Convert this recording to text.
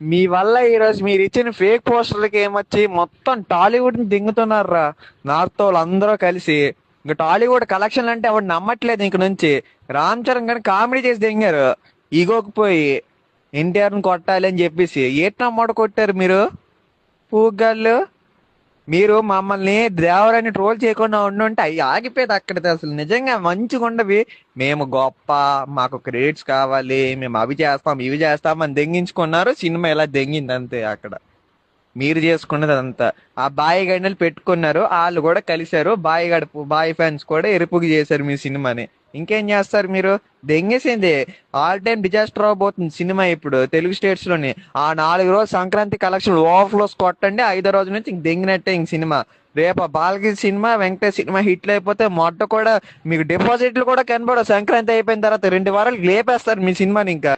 మీ వల్ల ఈరోజు మీరు ఇచ్చిన ఫేక్ పోస్టర్లకి ఏమొచ్చి మొత్తం టాలీవుడ్ ని దింగుతున్నారా. నార్త్ వాళ్ళు అందరూ కలిసి. ఇంకా టాలీవుడ్ కలెక్షన్ అంటే ఎవడు నమ్మట్లేదు ఇంక నుంచి. రామ్ చరణ్ గారిని కామెడీ చేసి దింగారు. ఈగోకి పోయి ఎన్టీఆర్ ని కొట్టాలి అని చెప్పేసి ఏటమ్మోడ కొట్టారు మీరు పూగాళ్ళు. మీరు మమ్మల్ని దేవరాన్ని ట్రోల్ చేయకుండా ఉండుంటే అవి ఆగిపోయేది అక్కడ. అసలు నిజంగా మంచిగా ఉండవి. మేము గొప్ప, మాకు క్రెడిట్స్ కావాలి, మేము అవి చేస్తాం ఇవి చేస్తాం అని దెంగించుకున్నారు. సినిమా ఇలా దెంగింది అంతే అక్కడ. మీరు చేసుకున్నది అదంతా. ఆ బాయ్ గంటలు పెట్టుకున్నారు, వాళ్ళు కూడా కలిశారు. బాయ్ ఫ్యాన్స్ కూడా ఎరుపుకి చేశారు మీ సినిమాని. ఇంకేం చేస్తారు మీరు. దెంగేసింది. ఆల్ టైమ్ డిజాస్టర్ అవబోతుంది సినిమా ఇప్పుడు తెలుగు స్టేట్స్ లోని. ఆ 4 రోజు సంక్రాంతి కలెక్షన్ ఓవర్ఫ్లోస్ కొట్టండి, 5వ రోజు నుంచి ఇంక దెంగినట్టే ఇంక సినిమా. రేపు బాలకృష్ణ సినిమా, వెంకటేష్ సినిమా హిట్లు అయిపోతే మొట్ట కూడా మీకు డిపాజిట్లు కూడా కనబడవు. సంక్రాంతి అయిపోయిన తర్వాత 2 వారాలు లేపేస్తారు మీ సినిమాని ఇంకా.